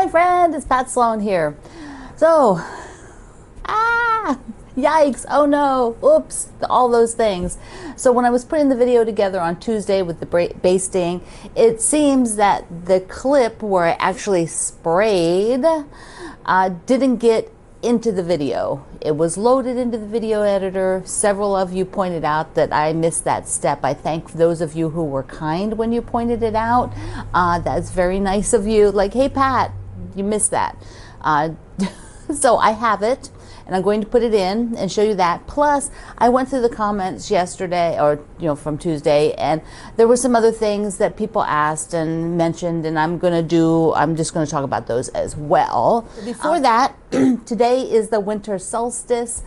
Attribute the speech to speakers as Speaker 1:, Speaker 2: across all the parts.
Speaker 1: my friend, it's Pat Sloan here. So, yikes, oh no, oops, all those things. So when I was putting the video together on Tuesday with the basting, it seems that the clip where I actually sprayed didn't get into the video. It was loaded into the video editor. Several of you pointed out that I missed that step. I thank those of you who were kind when you pointed it out. That's very nice of you. Like, hey Pat, you missed that. So I have it, and I'm going to put it in and show you that. Plus, I went through the comments yesterday, or from Tuesday, and there were some other things that people asked and mentioned, and I'm just gonna talk about those as well. Before that, today is the winter solstice.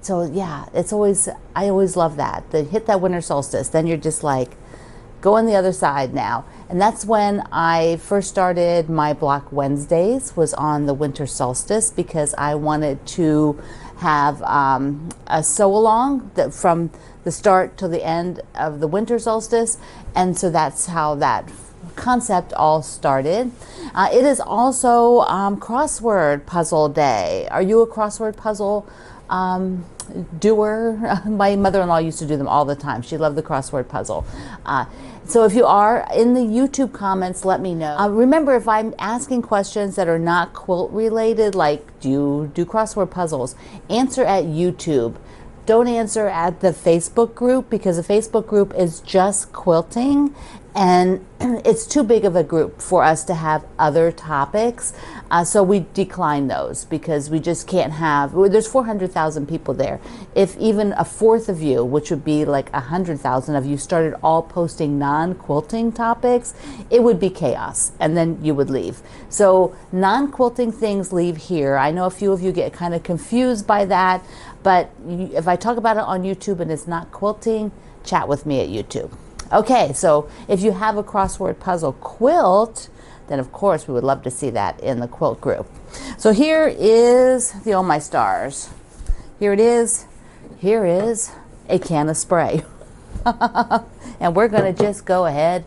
Speaker 1: So yeah, I always love that. To hit that winter solstice, then you're just like, go on the other side now. And that's when I first started my Block Wednesdays, was on the winter solstice, because I wanted to have a sew along from the start to the end of the winter solstice. And so that's how that concept all started. It is also crossword puzzle day. Are you a crossword puzzle doer? My mother-in-law used to do them all the time. She loved the crossword puzzle. So if you are in the YouTube comments, let me know. Remember, if I'm asking questions that are not quilt related, like do you do crossword puzzles, answer at YouTube. Don't answer at the Facebook group, because the Facebook group is just quilting, and it's too big of a group for us to have other topics. So we decline those, because we just can't have, there's 400,000 people there. If even a fourth of you, which would be like 100,000 of you, started all posting non-quilting topics, it would be chaos, and then you would leave. So non-quilting things leave here. I know a few of you get kind of confused by that, but if I talk about it on YouTube and it's not quilting, chat with me at YouTube. Okay, so if you have a crossword puzzle quilt, then of course we would love to see that in the quilt group. So here is the Oh My Stars. Here it is. Here is a can of spray. And we're gonna just go ahead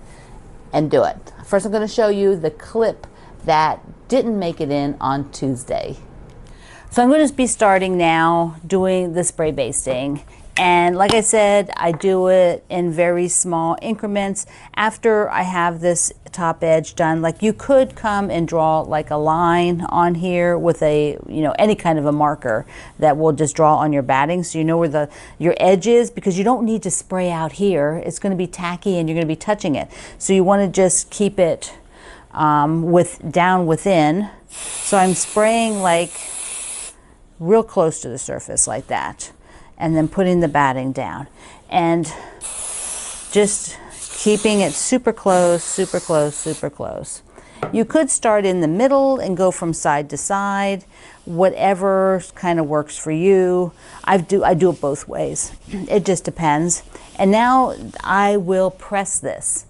Speaker 1: and do it. First I'm gonna show you the clip that didn't make it in on Tuesday. So I'm going to be starting now doing the spray basting. And like I said, I do it in very small increments. After I have this top edge done, like you could come and draw like a line on here with a, any kind of a marker that will just draw on your batting, so you know where your edge is, because you don't need to spray out here. It's going to be tacky and you're going to be touching it. So you want to just keep it down within. So I'm spraying like real close to the surface like that, and then putting the batting down and just keeping it super close, super close, super close. You could start in the middle and go from side to side, whatever kind of works for you. I do it both ways. It just depends. And now I will press this.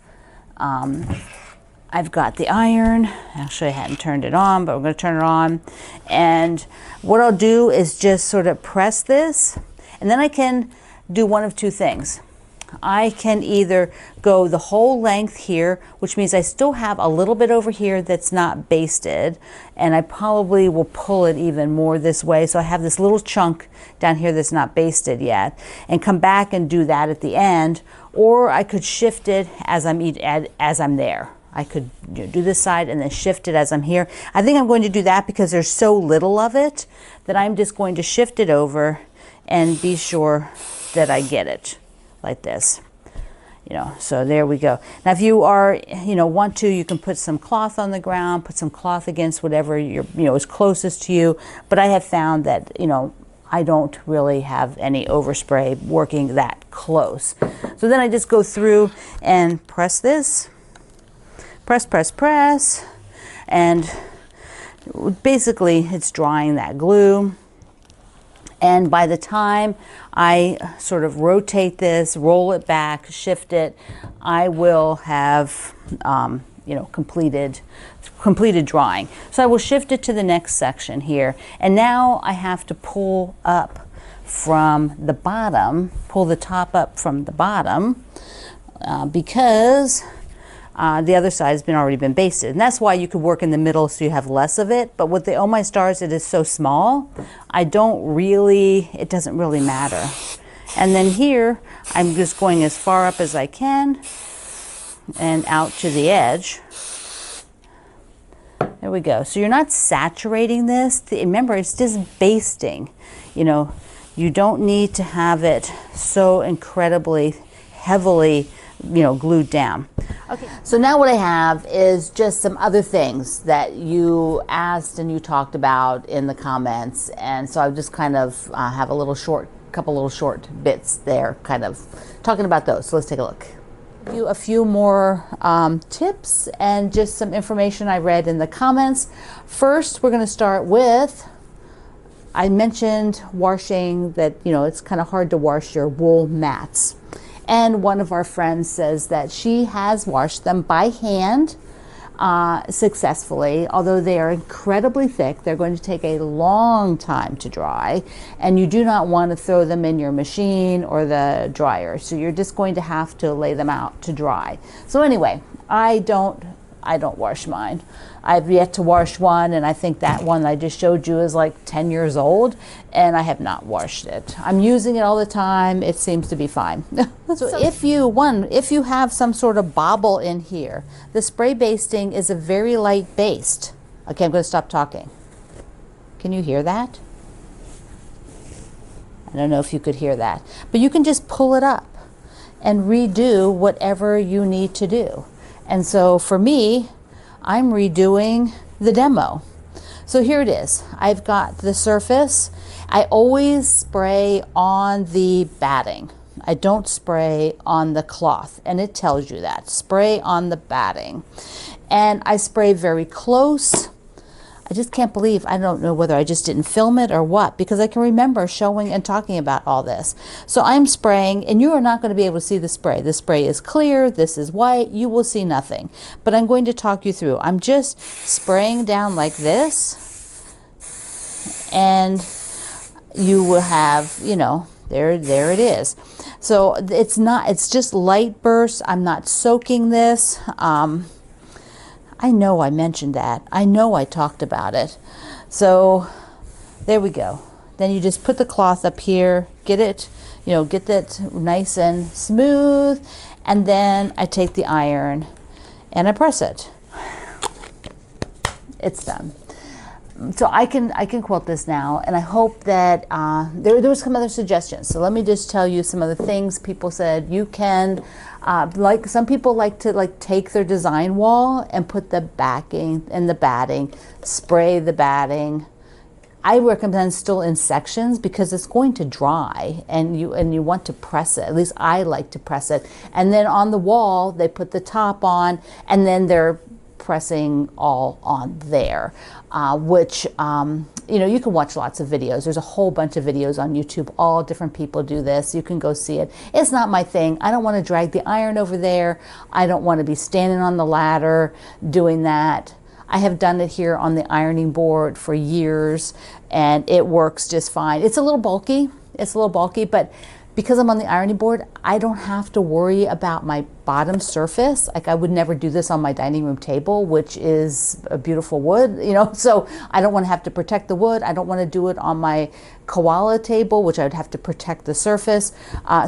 Speaker 1: I've got the iron. Actually, I hadn't turned it on, but we're going to turn it on. And what I'll do is just sort of press this, and then I can do one of two things. I can either go the whole length here, which means I still have a little bit over here that's not basted, and I probably will pull it even more this way. So I have this little chunk down here that's not basted yet, and come back and do that at the end. Or I could shift it as I'm there. I could do this side and then shift it as I'm here. I think I'm going to do that because there's so little of it that I'm just going to shift it over and be sure that I get it like this. So there we go. Now if you are, want to, you can put some cloth on the ground, put some cloth against whatever is closest to you. But I have found that, I don't really have any overspray working that close. So then I just go through and press this. Press, press, press, and basically it's drying that glue. And by the time I sort of rotate this, roll it back, shift it, I will have completed drawing. So I will shift it to the next section here, and now I have to pull up from the bottom, pull the top up from the bottom, because The other side has already been basted. And that's why you could work in the middle so you have less of it. But with the Oh My Stars, it is so small, it doesn't really matter. And then here, I'm just going as far up as I can and out to the edge. There we go. So you're not saturating this. Remember, it's just basting. You know, you don't need to have it so incredibly heavily, you know, glued down. Okay. So now what I have is just some other things that you asked and you talked about in the comments. And so I just kind of have couple little short bits there kind of talking about those. So let's take a look. A few more tips and just some information I read in the comments. First, we're going to start with, I mentioned washing, that, you know, it's kind of hard to wash your wool mats. And one of our friends says that she has washed them by hand successfully, although they are incredibly thick. They're going to take a long time to dry, and you do not want to throw them in your machine or the dryer. So you're just going to have to lay them out to dry. So anyway, I don't wash mine. I've yet to wash one, and I think that one I just showed you is like 10 years old, and I have not washed it. I'm using it all the time. It seems to be fine. So if you have some sort of bobble in here, the spray basting is a very light baste. Okay, I'm going to stop talking. Can you hear that? I don't know if you could hear that, but you can just pull it up and redo whatever you need to do. And so for me, I'm redoing the demo. So here it is. I've got the surface. I always spray on the batting. I don't spray on the cloth, and it tells you that. Spray on the batting. And I spray very close. I just can't believe, I don't know whether I just didn't film it or what, because I can remember showing and talking about all this. So I'm spraying, and you are not going to be able to see the spray. The spray is clear, this is white, you will see nothing. But I'm going to talk you through. I'm just spraying down like this, and you will have, you know, there it is. So it's just light bursts. I'm not soaking this. I know I mentioned that. I know I talked about it. So there we go. Then you just put the cloth up here, get it, you know, get that nice and smooth. And then I take the iron and I press it. It's done. So I can quilt this now, and I hope that there was some other suggestions. So let me just tell you some of the things people said you can. Like some people like to take their design wall and put the backing and the batting, spray the batting. I recommend still in sections because it's going to dry, and you want to press it. At least I like to press it. And then on the wall they put the top on, and then they're pressing all on there, which you know, you can watch lots of videos. There's a whole bunch of videos on YouTube. All different people do this. You can go see it. It's not my thing. I don't want to drag the iron over there. I don't want to be standing on the ladder doing that. I have done it here on the ironing board for years, and it works just fine. It's a little bulky. But because I'm on the ironing board, I don't have to worry about my bottom surface. Like, I would never do this on my dining room table, which is a beautiful wood, you know, so I don't want to have to protect the wood. I don't want to do it on my koala table, which I would have to protect the surface.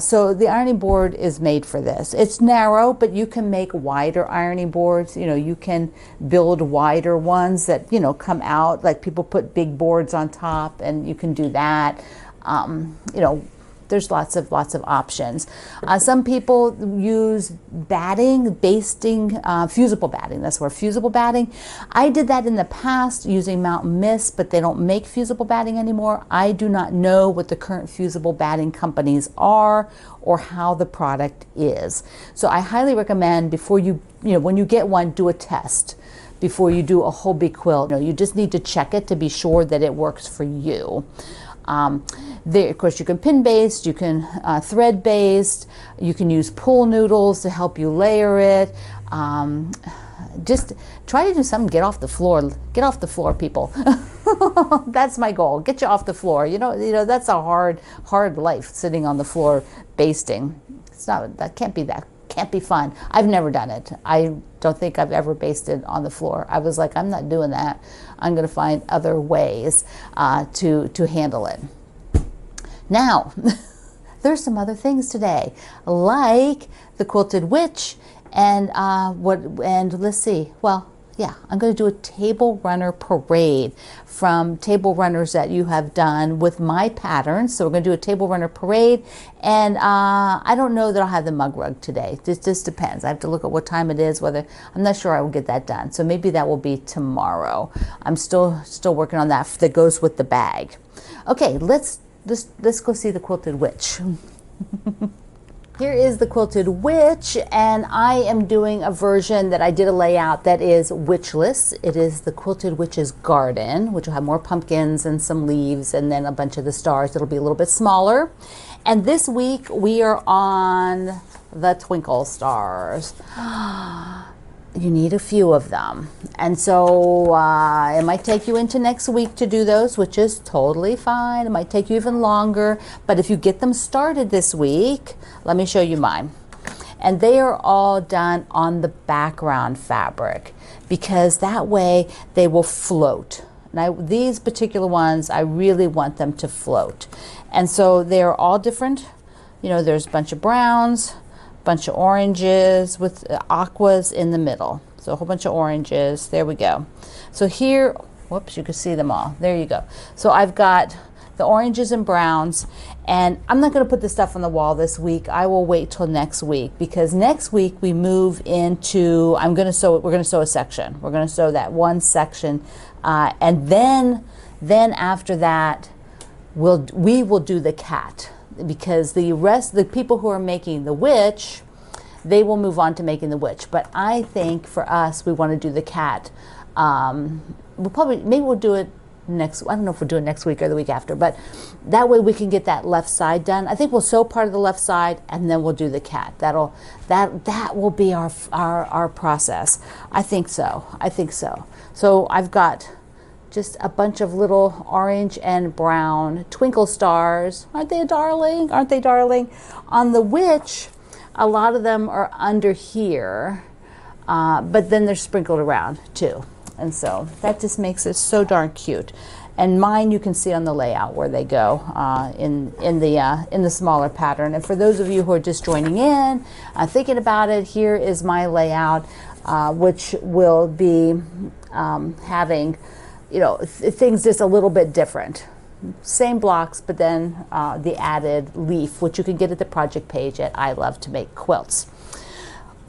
Speaker 1: So the ironing board is made for this. It's narrow, but you can make wider ironing boards. You know, you can build wider ones that, you know, come out, like people put big boards on top, and you can do that. You know, there's lots of options. Some people use batting, basting, fusible batting. That's where fusible batting. I did that in the past using Mountain Mist, but they don't make fusible batting anymore. I do not know what the current fusible batting companies are or how the product is. So I highly recommend before you know, when you get one, do a test before you do a whole big quilt. You know, you just need to check it to be sure that it works for you. Of course, you can pin based, you can thread based, you can use pool noodles to help you layer it. Just try to do something, get off the floor, people. That's my goal, get you off the floor. You know, that's a hard life, sitting on the floor basting. That can't be can't be fun. I've never done it. I don't think I've ever basted on the floor. I was like, I'm not doing that. I'm going to find other ways to handle it. Now, there's some other things today, like the Quilted Witch, and let's see. Well, yeah, I'm going to do a table runner parade from table runners that you have done with my patterns. So we're going to do a table runner parade, and I don't know that I'll have the mug rug today. This just depends. I have to look at what time it is. Whether I'm not sure I will get that done. So maybe that will be tomorrow. I'm still working on that. That goes with the bag. Okay, let's go see the Quilted Witch. Here is the Quilted Witch, and I am doing a version that I did a layout that is witchless. It is the Quilted Witch's Garden, which will have more pumpkins and some leaves and then a bunch of the stars. It'll be a little bit smaller. And this week we are on the twinkle stars. You need a few of them. And so it might take you into next week to do those, which is totally fine. It might take you even longer. But if you get them started this week, let me show you mine. And they are all done on the background fabric, because that way they will float. Now, these particular ones, I really want them to float. And so they're all different. You know, there's a bunch of browns, bunch of oranges with aquas in the middle. So a whole bunch of oranges. There we go. So here, whoops, you can see them all. There you go. So I've got the oranges and browns, and I'm not going to put this stuff on the wall this week. I will wait till next week, because next week we move into, we're going to sew a section. We're going to sew that one section, and then after that we will do the cat. Because the people who are making the witch, they will move on to making the witch. But I think for us, we want to do the cat. Maybe we'll do it next. I don't know if we'll do it next week or the week after. But that way we can get that left side done. I think we'll sew part of the left side, and then we'll do the cat. That will be our process. I think so. So I've got just a bunch of little orange and brown twinkle stars. Aren't they darling? On the witch, a lot of them are under here, but then they're sprinkled around too. And so that just makes it so darn cute. And mine, you can see on the layout where they go in the smaller pattern. And for those of you who are just joining in, thinking about it, here is my layout, which will be having, you know, things just a little bit different. Same blocks, but then the added leaf, which you can get at the project page at I Love to Make Quilts.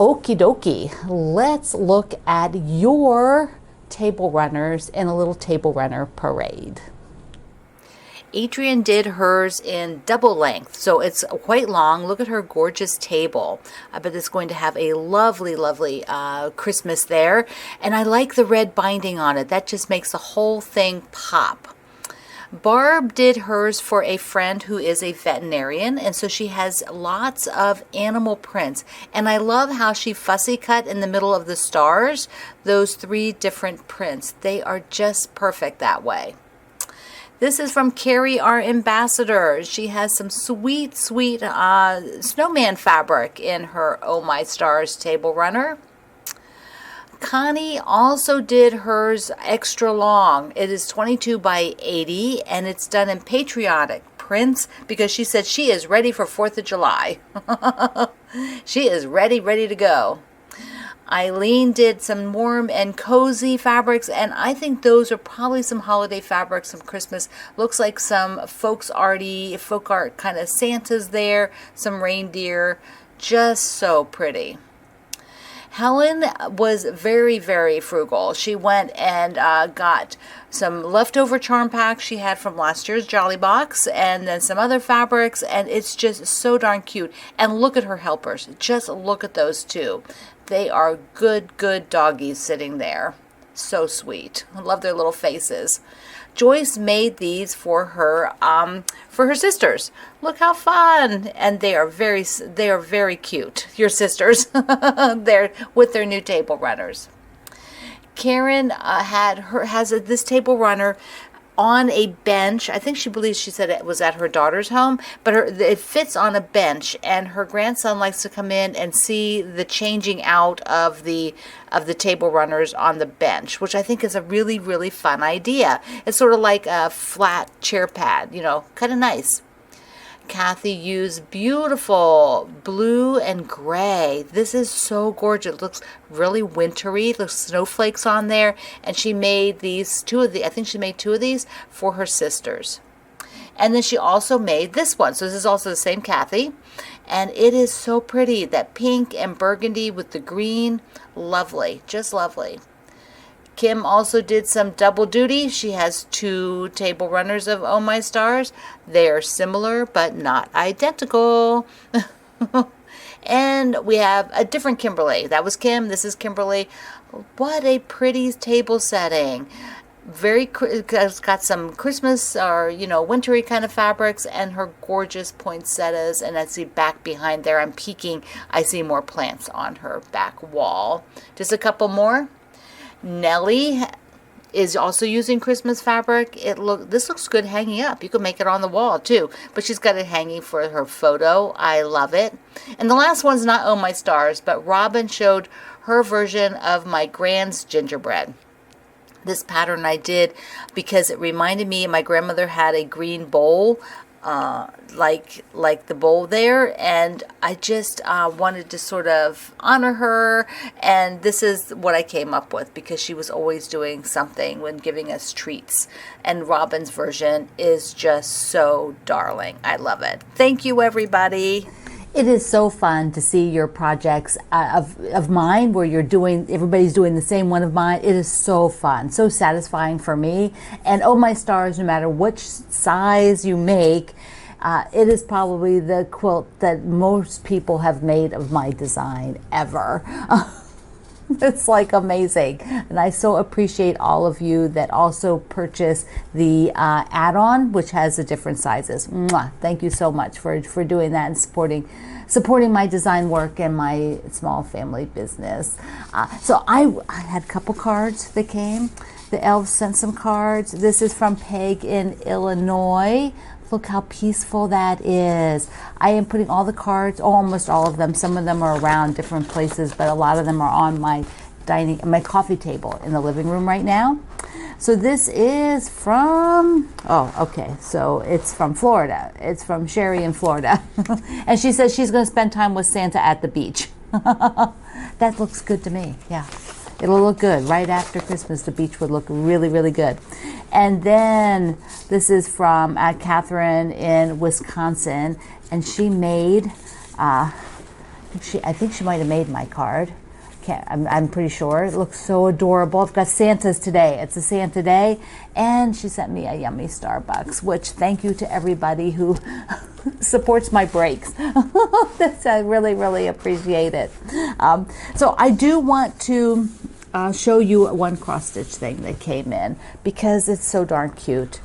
Speaker 1: Okie dokie, let's look at your table runners in a little table runner parade. Adrienne did hers in double length, so it's quite long. Look at her gorgeous table. I bet it's going to have a lovely, lovely Christmas there. And I like the red binding on it. That just makes the whole thing pop. Barb did hers for a friend who is a veterinarian, and so she has lots of animal prints. And I love how she fussy cut in the middle of the stars, those 3 different prints. They are just perfect that way. This is from Carrie, our ambassador. She has some sweet, sweet snowman fabric in her Oh My Stars table runner. Connie also did hers extra long. It is 22 by 80, and it's done in patriotic prints because she said she is ready for 4th of July. She is ready to go. Eileen did some warm and cozy fabrics, and I think those are probably some holiday fabrics, some Christmas. Looks like some folk art kind of Santas there, some reindeer. Just so pretty. Helen was very, very frugal. She went and got some leftover charm packs she had from last year's Jolly Box, and then some other fabrics, and it's just so darn cute. And look at her helpers. Just look at those two. They are good, good doggies sitting there. So sweet. I love their little faces. Joyce made these for her sisters. Look how fun! And they are very cute. Your sisters, they're with their new table runners. Karen has this table runner. on a bench. I think she believes, she said it was at her daughter's home, but it fits on a bench, and her grandson likes to come in and see the changing out of the table runners on the bench, which I think is a really, really fun idea. It's sort of like a flat chair pad, you know, kind of nice. Kathy used beautiful blue and gray. This is so gorgeous. It looks really wintry. There's snowflakes on there. And she made these, I think she made 2 of these for her sisters. And then she also made this one. So this is also the same Kathy. And it is so pretty. That pink and burgundy with the green. Lovely. Just lovely. Kim also did some double duty. She has 2 table runners of Oh My Stars. They are similar but not identical. And we have a different Kimberly. That was Kim. This is Kimberly. What a pretty table setting. It's got some Christmas or, you know, wintry kind of fabrics, and her gorgeous poinsettias. And I see back behind there, I'm peeking, I see more plants on her back wall. Just a couple more. Nellie is also using Christmas fabric. This looks good hanging up. You could make it on the wall too, but she's got it hanging for her photo. I love it. And the last one's not Oh My Stars, but Robin showed her version of my Grand's gingerbread. This pattern I did because it reminded me my grandmother had a green bowl, like the bowl there, and I just wanted to sort of honor her, and this is what I came up with because she was always doing something when giving us treats, and Robin's version is just so darling. I love it. Thank you, everybody. It is so fun to see your projects of mine where everybody's doing the same one of mine. It is so fun, so satisfying for me. And Oh My Stars, no matter which size you make, it is probably the quilt that most people have made of my design ever. It's like amazing. And I so appreciate all of you that also purchase the add-on, which has the different sizes. Mwah. Thank you so much for doing that and supporting my design work and my small family business. So I had a couple cards that came. The elves sent some cards. This is from Peg in Illinois. Look how peaceful that is. I am putting all the cards, almost all of them. Some of them are around different places, but a lot of them are on my coffee table in the living room right now. So this is from, so it's from Florida. It's from Sherry in Florida. And she says she's going to spend time with Santa at the beach. That looks good to me, yeah. It'll look good. Right after Christmas, the beach would look really, really good. And then this is from Catherine in Wisconsin, and she made, I think she might have made my card. I'm pretty sure. It looks so adorable. I've got Santa's today. It's a Santa day, and she sent me a yummy Starbucks, which thank you to everybody who supports my breaks. I really, really appreciate it. So I do want to show you one cross stitch thing that came in because it's so darn cute.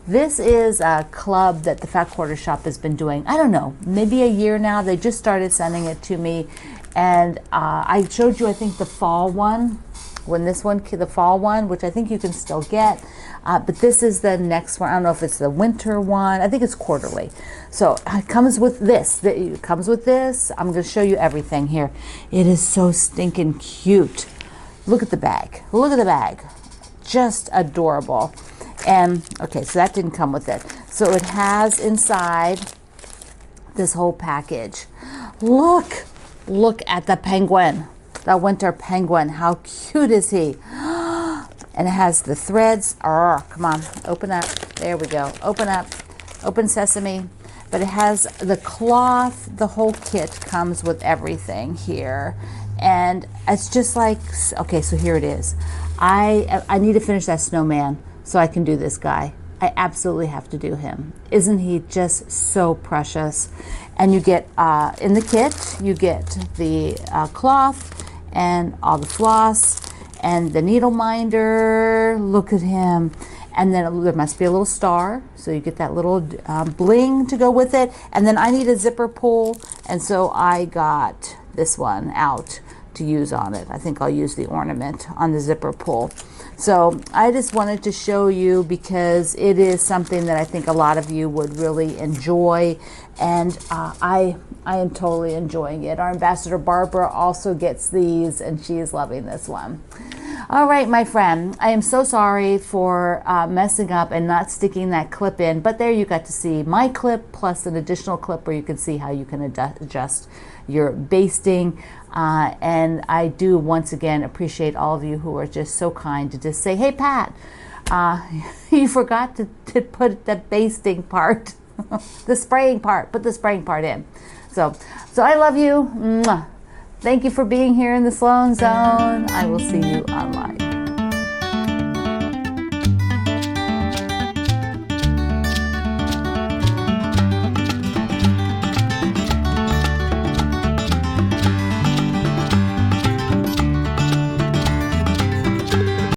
Speaker 1: This is a club that the Fat Quarter Shop has been doing, I don't know, maybe a year now. They just started sending it to me. And I showed you, I think, the fall one, the fall one, which I think you can still get. But this is the next one. I don't know if it's the winter one. I think it's quarterly. So it comes with this. It comes with this. I'm going to show you everything here. It is so stinking cute. Look at the bag. Look at the bag. Just adorable. And, okay, so that didn't come with it. So it has inside this whole package. Look at the penguin, the winter penguin. How cute is he? And it has the threads. Oh, come on, open up. There we go. Open up. Open sesame. But it has the cloth. The whole kit comes with everything here. And it's just like, okay, so here it is. I need to finish that snowman so I can do this guy. I absolutely have to do him. Isn't he just so precious? And you get, in the kit, you get the cloth and all the floss and the needle minder. Look at him. And then there must be a little star, so you get that little bling to go with it. And then I need a zipper pull, and so I got this one out to use on it. I think I'll use the ornament on the zipper pull. So I just wanted to show you because it is something that I think a lot of you would really enjoy, and I am totally enjoying it. Our ambassador Barbara also gets these, and she is loving this one. All right, my friend, I am so sorry for messing up and not sticking that clip in, but there you got to see my clip plus an additional clip where you can see how you can adjust your basting. And I do once again appreciate all of you who are just so kind to just say, hey Pat, you forgot to put the basting part, the spraying part, put the spraying part in. So I love you. Mwah. Thank you for being here in the Sloan Zone. I will see you online.